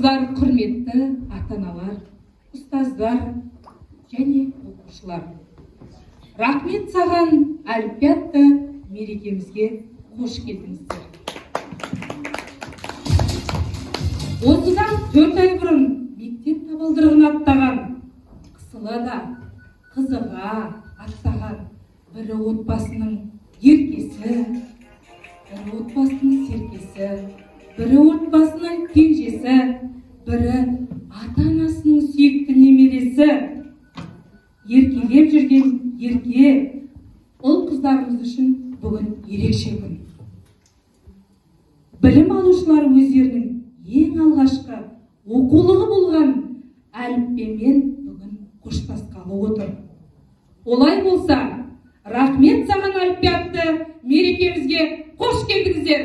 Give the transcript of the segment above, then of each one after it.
Армысыздар, құрметті ата-аналар, ұстаздар және оқушылар. Рахмет саған әліппе атты мерекемізге қош келдіңіздер. Осыдан 4 ай бұрын мектеп табалдырығын аттаған, қысыла да қызыға аттаған бірі отбасының еркесі, бірі отбасының серкесі, бірі отбасының кенжесі, бірі ата-анасының сүйікті немересі. Еркелеп жүрген ерке ұл қыздарымыз үшін бүгін ерекше күн. Білім алушылар өздерінің ең алғашқы оқулығы болған әліппемен бүгін қоштасқалы отыр. Олай болса, рахмет саған әліппе атты мерекемізге қош келдіңіздер.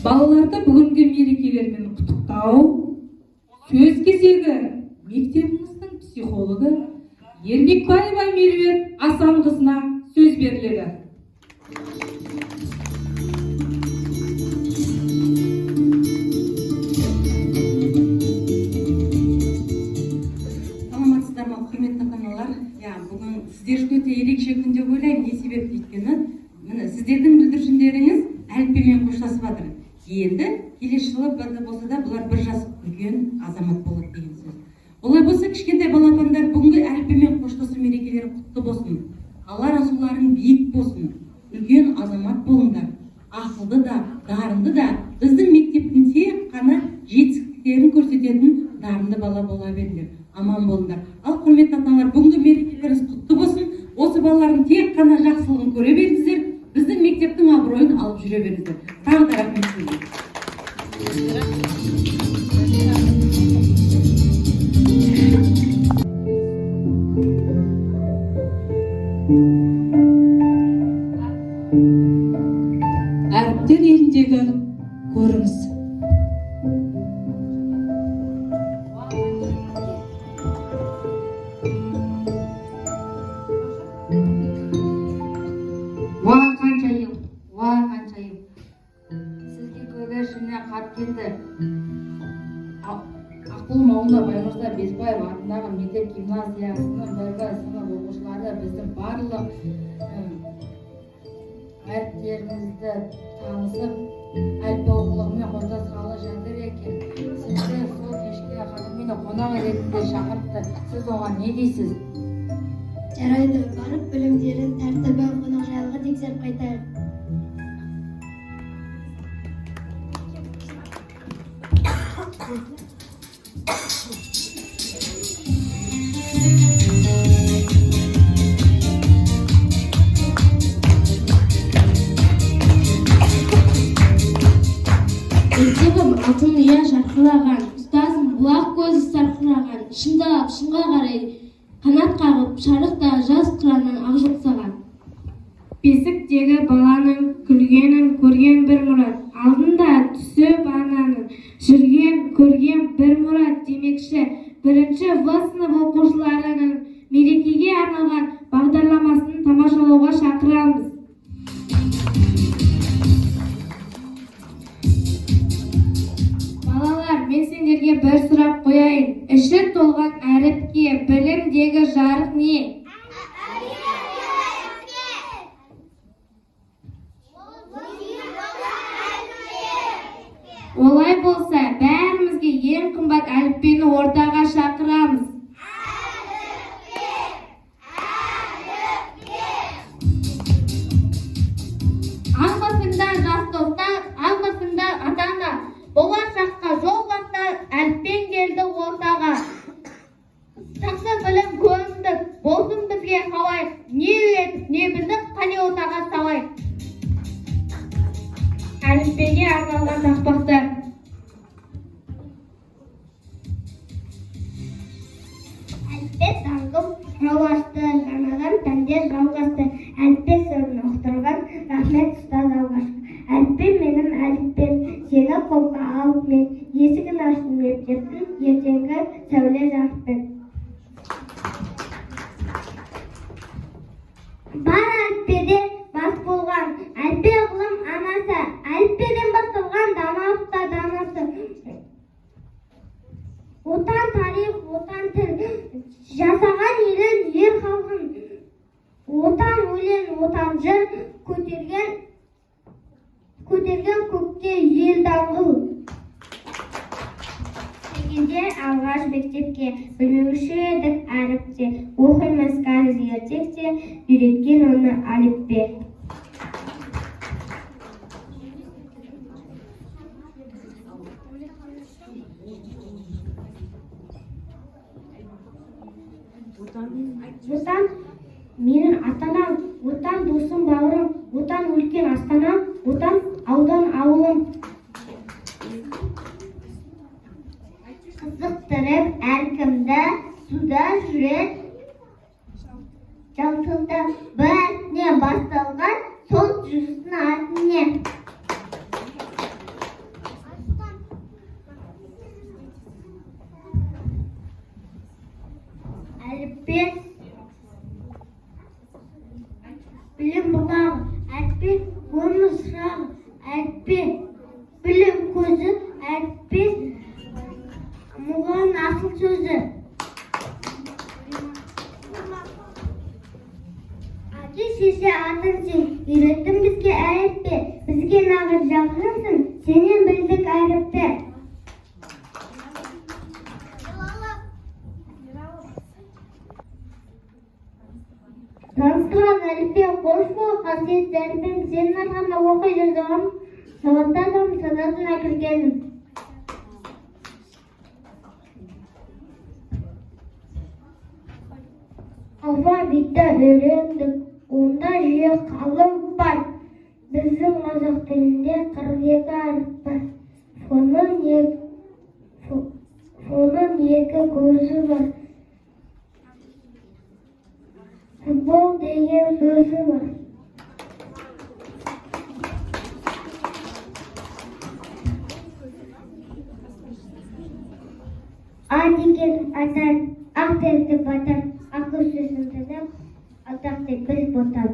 Балаларды бүгінгі мерекелермен құттықтау, сөз кезегі мектебіміздің психологы Ермекбаева Меруерт Асанқызына сөз беріледі. Саламатсыздар ма, құрметті ата-аналар? Бүгін сіздер үшін өте ерекше күн деп ойлаймын. Не себепті өйткені, міне сіздердің бүлдіршіндеріңіз әліппемен қоштасып жатыр. Енді келесі жылы болса да бұлар бір жас үлкен азамат болады деген сөз. Олай болса, кішкентай балапандар бүгінгі әліппемен қоштасу мерекелері құтты болсын. Алар асуларың биік болсын. Үлкен азамат болыңдар. Ақылды да, дарынды да, біздің мектептің тек қана жетістіктерін көрсететін дарынды бала бола беріңдер. Аман болыңдар. Ал құрметті ата-аналар, бүгінгі мерекелеріңіз құтты болсын. Осы балалардың тек қана жақсылығын көре беріңіздер. Біздің мектептің абыройын алып жүре беріңіздер. Тағы да рахмет сізге. Әріптер еліндегі көрініс. Сізге көгершіне қап келді. Аққұл Мауна Байғұста Бесбаев атындағы мектеп гимназиясының біргі сынып оқушылары біздің барлық әріптерімізді танысып, әліппе оқулығымен қоштасқалы жатыр екен. Сізді сол кешке қадірмен қонақ ретінде шақыртты. Сіз оған не дейсіз? Жарайды, барып білімдерін тәртібі қонақжайлығы тексеріп қайтайық. Мектебім алтын ұя жарқыраған, ұстазым бұлақ көзі сарқыраған, шындалап шыңға қарай қанат қағып, шарықта жас қыраннан ақжол саған. Бесіктегі баланың күлгенін көрген бір мұрат, алдында түсіп ананың жүрген көрген бір мұрат демекші, бірінші В сынып оқушыларының мерекеге арналған бағдарламасын тамашалауға шақырамыз. Балалар, мен сендерге бір сұрақ қояйын. Іші толған әріпке білімдегі жарық не? Олай болса, бәрімізге ең қымбат әліппені ортаға шақырамыз. Алғысында жас достар, алғысында ата-ана, болашаққа жол бастар, әліппен келді ортаға. Жақсы білім көзіндік, болсын бізге қалайық, не үйретіп, не білдік, қане ортаға салайық. Әліппеге арналған тақпақтар. Әліппе таңғым жауашты, жаңадан пәндер жалғасты. Әліппе сырын ұқтырған рахмет ұстаз алғашқы. Әліппе менің әліппем, сені қолға алып мен есігін аштым мектептің, ертеңгі сәуле жарықпен. Жасаған елін ер халқын, отан өлең, отан жыр, көтерген көкке ел даңғыл. Келгенде алғаш мектепке, білмеуші едік әріпте, оқимыз кәріз ертекте, үйреткен оны әліппе. Отан менің ата-анам, отан досым бауырым, отан үлкен астанам, отан аудан ауылым. Қызықтырып әркімді суда жүрет, жалтылды бәріне басталған сол жүрістің артыне. Әліппе білім бұлағы, әліппе өмір сұрағы, әліппе білім көзі, әліппе мұғалімнің асыл сөзі. Әке-шеше атын сен, үйреттің бізге әліппе, бізге нағыз жақынсың, сенен білдік әліппе. Таныстырған әліппе қош бол, қасиетті әліппем сенің арқаңда оқи жазғам, сауатты адам санатына кіргенім. Алфавитті үйрендік, онда жүйе қалып бар. Біздің қазақ тілінде 42 әріп бар. Фонның екі көзі бар. Футбол деген сөзі бар. А деген atan, ақ терді батан, ақыл сөзін тыңдап, атақты біз ботан.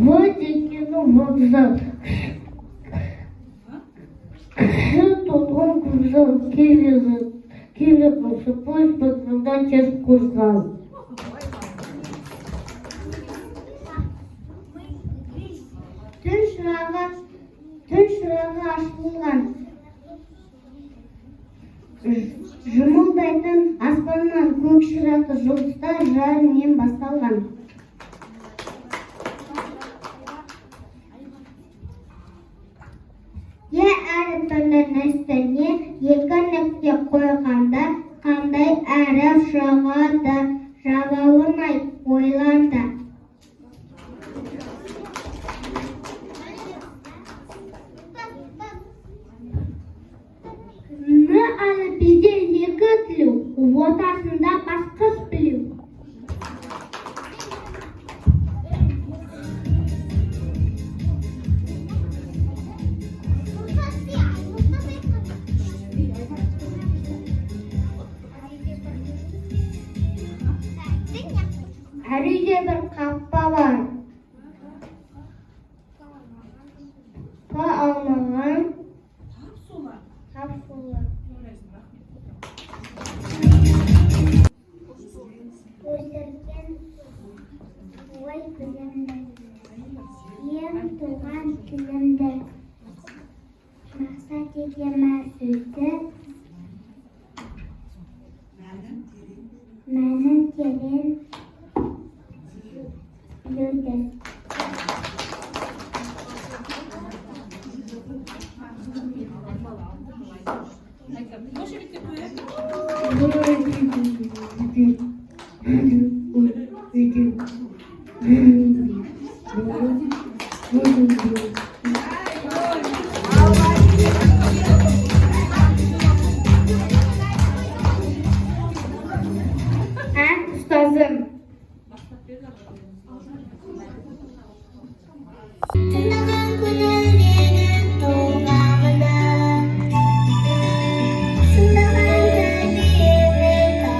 Вот деген вокзал. Толком курсал, келіп осы поезд вокзалдан тез қозғал. Түн шырағы ашылған, жұмылдайтын аспаннан көк шырақты жұлдыздар жарымен басталған. Әріптің үстіне екі нүкте қойғанда, қандай әріп шығады, жауабын айт, ойланды. Н әліпбиде екі тілу, ортасында басқыш білу. Әр үйде бір қапқа бар. Па алмаған тап солар. Өсірген ой білімді, ең туған тілімді, мақсат етемін сөзді, мәнін терең білуді. Ұстазым. Тыңдаған көңілдегі толғамды, сындаған тәрбиелі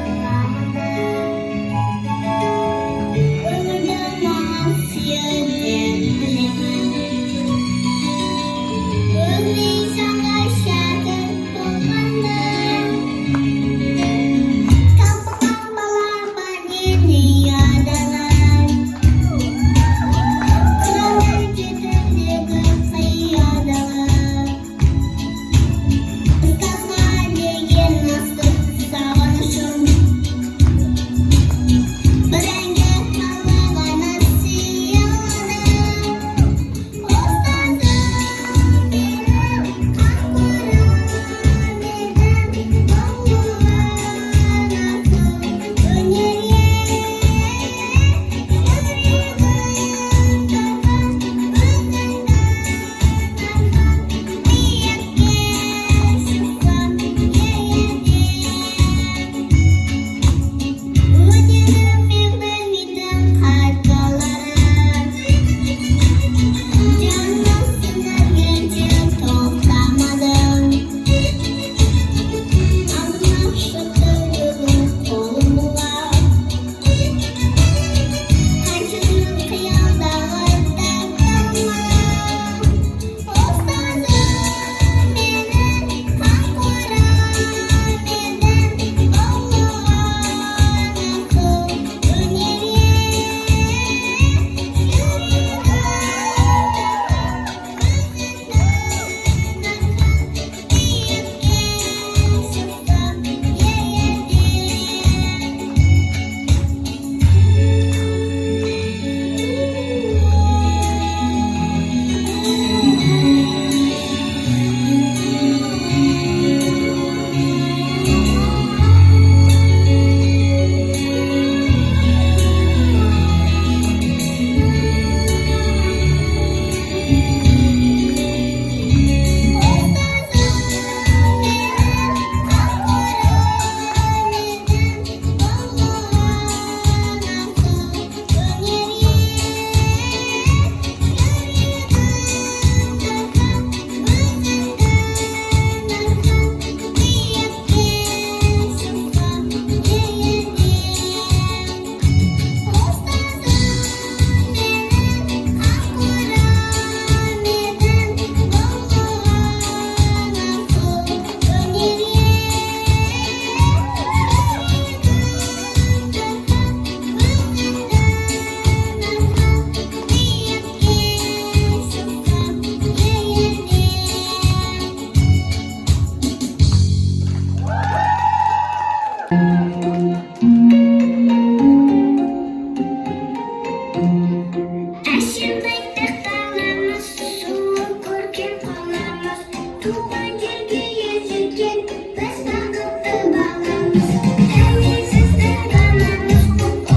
Tuhan jergiye жеткен біз бақытты баламыз. Тәуелсіздік анамыз,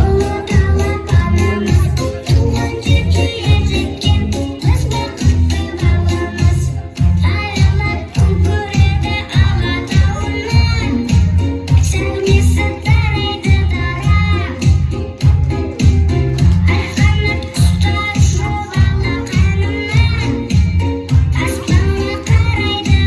ұлы дала панамыз. Туған жерге жеткен біз бақытты баламыз. Аялар күн көреді алатауынан, сәулесі тарайды дара. Айқанат құстар шұбалақ әнінен, аспанға қарайды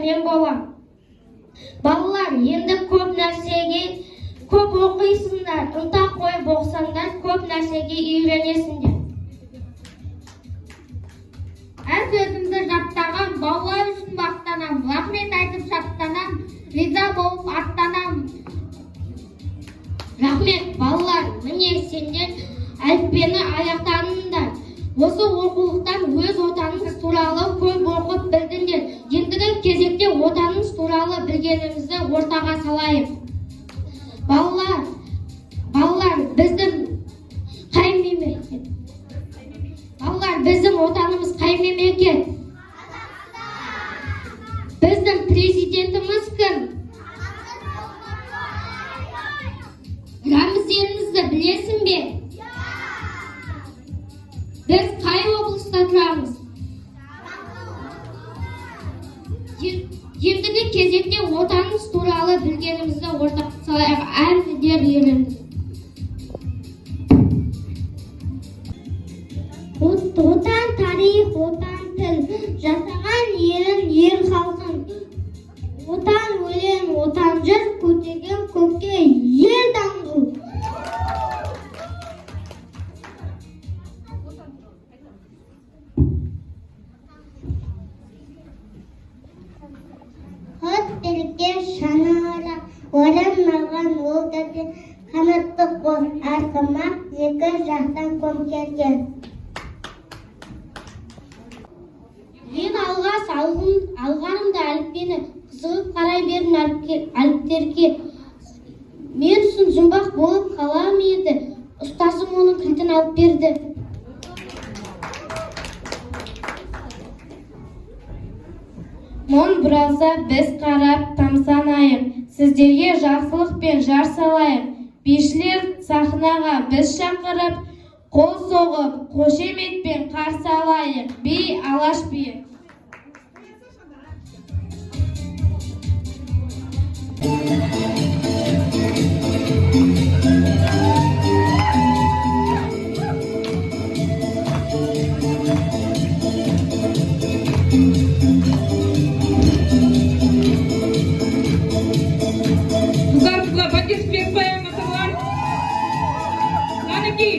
мен болам. Балалар, енді көп нәрсеге көп оқисыңдар, ынта қойып оқысаңдар, көп нәрсеге үйренесіңдер. Әр сөзімді жаттағам, балалар үшін мақтанам, рахмет айтып шаттанам, риза болып аттанам. Рахмет, балалар, міне сендер әліппені аяқтадыңдар. Осы оқулықтан өз отаныңыз туралы көп оқып білдіңдер. Ендігі кезекте отанымыз туралы білгенімізді ортаға салайық. Балалар, біздің қай мемлекет? Балалар, біздің отанымыз қай мемлекет? Біздің президентіміз кім? Рәміздерімізді білесің бе? Біз қай облыста тұрамыз? Ендігі кезекте отанымыз туралы білгенімізді ортаға салайық. Әр еліміз. Отан тарих, отан тіл, жасаған елін, ел халқын. Отан өлең, отан жыр, көтерген көкке ел даңғыл. Хат тілге шана ара, оранмаған ол дәде, қанатты қос арқымақ, екі жақтан көмкерген. Мен алғаш алғанымда әліппені қызығып қарай бердім әліптерге. Мен үшін жұмбақ болып қала ма еді? Ұстазым оның кілтін алып берді. Мұн біразда біз қарап тамсанайық, сіздерге жақсылық пен жар салайық. Бишілер сахнаға біз шақырып, қол соғып, қошеметпен қарсы алайық. Би Алаш биі. Қызға батес беріп қояйын, аталар. Қанекей.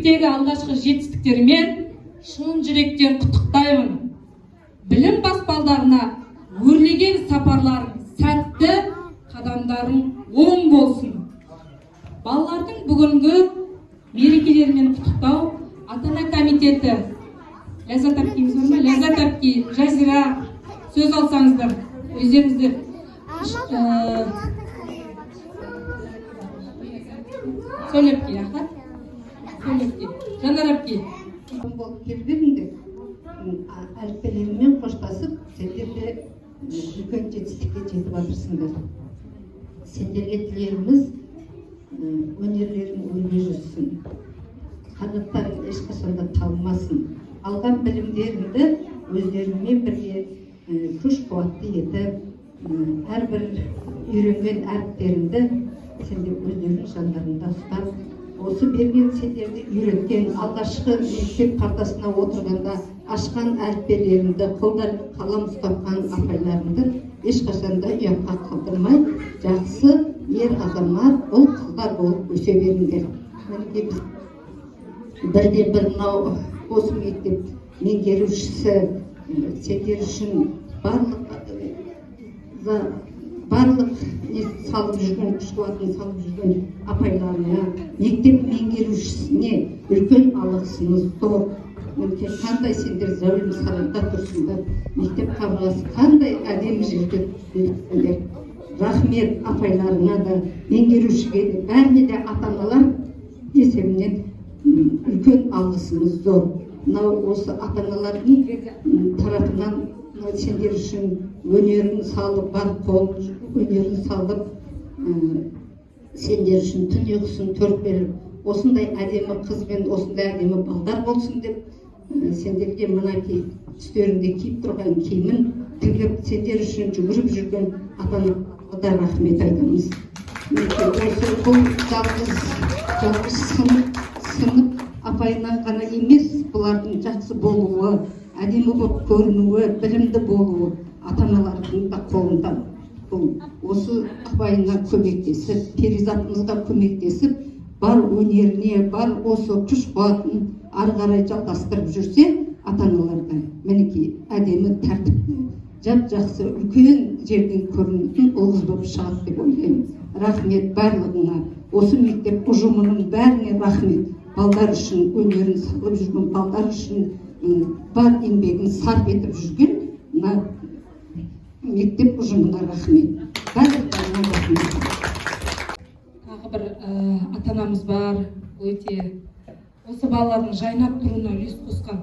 мектептегі алғашқы жетістіктерімен шын жүректен құттықтаймын. Білім баспалдарына өрлеген сапарларың сәтті, қадамдарың оң болсын. Балалардың бүгінгі мерекелерімен құттықтау ата-ана комитеті. Ләззат әпкеміз бар ма? Ләззат әпке, Жазира, сөз алсаңыздар. Өздеріңіздер сөйлеп ке, аха? Сөйлеп ке. Жанар әпке. Болып келбедіңдер, әліппелерімен қоштасып, сендер де үлкен жетістікке жетіп жатырсыңдар. Сендерге тілеріміз өнерлерің өрлей жүрсін, қанаттарың ешқашанда талмасын, алған білімдеріңді өздеріңмен бірге күш қуатты етіп, әрбір үйренген әріптеріңді сендер өздерің жандарында ұстап, осы берген сендерді үйреткен алғашқы мектеп партасына отырғанда ашқан әліппелеріңді, қолдарында қалам ұстатқан апайларыңды ешқашанда ұятқа қалдырмай, жақсы ер азамат, ұл қыздар болып өсе беріңдер. Мінекей біз бірден бір мынау осы мектеп меңгерушісі сендер үшін барлық салып жүрген, күш қуатын салып жүрген апайларына, мектеп меңгерушісіне үлкен алғысымыз зор. Қандай сендер зәулім сарайда тұрсыңдар, мектеп қабырғасы қандай әдемі жерде тұрсыңдар. Рахмет апайларына да, меңгерушіге де, бәріне де ата-аналар есебінен үлкен алғысымыз зор. Мынау осы ата-аналардың тарапынан сендер үшін өнерін салып, бар қолын өнерін салып, сендер үшін түн ұйқысын төрт беріп, осындай әдемі қыз бен осындай әдемі балдар болсын деп, сендерге мына үстерінде киіп тұрған киімін тігіп, сендер үшін жүгіріп жүрген ата-анаға да рахмет айтамыз. Осы бұл жалғыз сынып апайына ғана емес, бұлардың жақсы болуы, әдемі болып көрінуі, білімді болуы ата-аналардың да қолында. Осы апайына көмектесіп, перизатымызға көмектесіп, бар өнеріне, бар осы күш қуатын ары қарай жалғастырып жүрсе, ата-аналарда мінекей әдемі тәртіпті, жап-жақсы үлкен жерден көрінетін ұл қыз болып шығады деп ойлаймын. Рахмет барлығына, осы мектеп ұжымының бәріне рахмет. Балдар үшін өнерін салып жүрген, балдар үшін бар еңбегін сарп етіп жүрген мектеп ұжымына рахмет. Барлықтарына рахмет. Тағы бір ата-анамыз бар, өте осы балалардың жайнап тұруына үлес қосқан,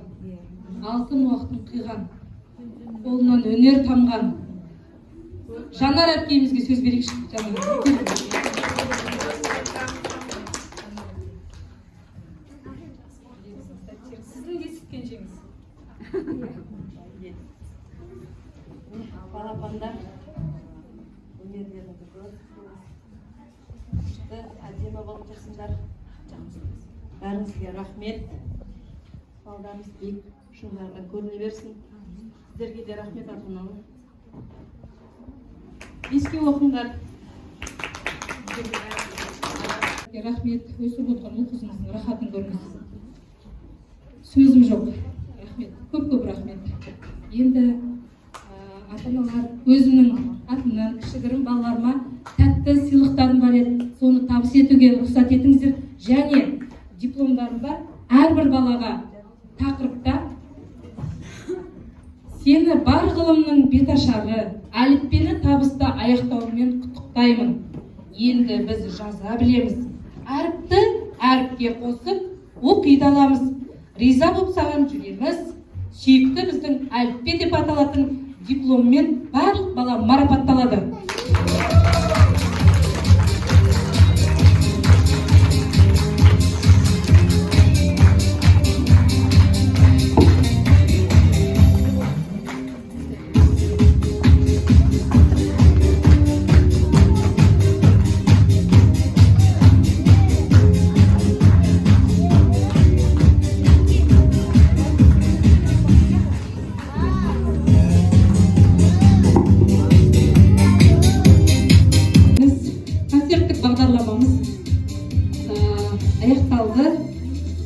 алтын уақытын қиған, қолынан өнер тамған Жанар әпкемізге сөз берейікші. Сіздің де сүткен жеңіз. Балапандар өнерлеріңді күшті, әдемі болып тұрсыңдар. Бәріңізге рахмет. Балдарымыз биік шыңдарда көріне берсін. Сіздерге де рахмет ата-аналар. Еске оқыңдар. Рахмет. Өсіп отырған ұл қызыңыздың рахатын көріңіз. Сөзім жоқ. Рахмет. Көп рахмет. Енді ата-аналар өзінің атынан кішігірім балаларыма тәтті сыйлықтарым бар еді. Соны табыс етуге рұқсат етіңіздер. Және дипломдарым бар. Әрбір балаға тақырыпта сені бар ғылымның беташары, әліппені табысты аяқтауымен құттықтаймын. Енді біз жаза білеміз. Әріпті әріпке қосып, оқи да аламыз. Риза болып саған жүреміз. Сүйікті біздің әліппе деп аталатын дипломмен барлық бала марапатталады.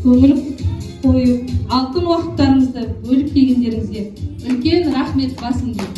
көңіл қойып алтын уақыттарыңызды бөліп келгендеріңізге үлкен рахмет басымды.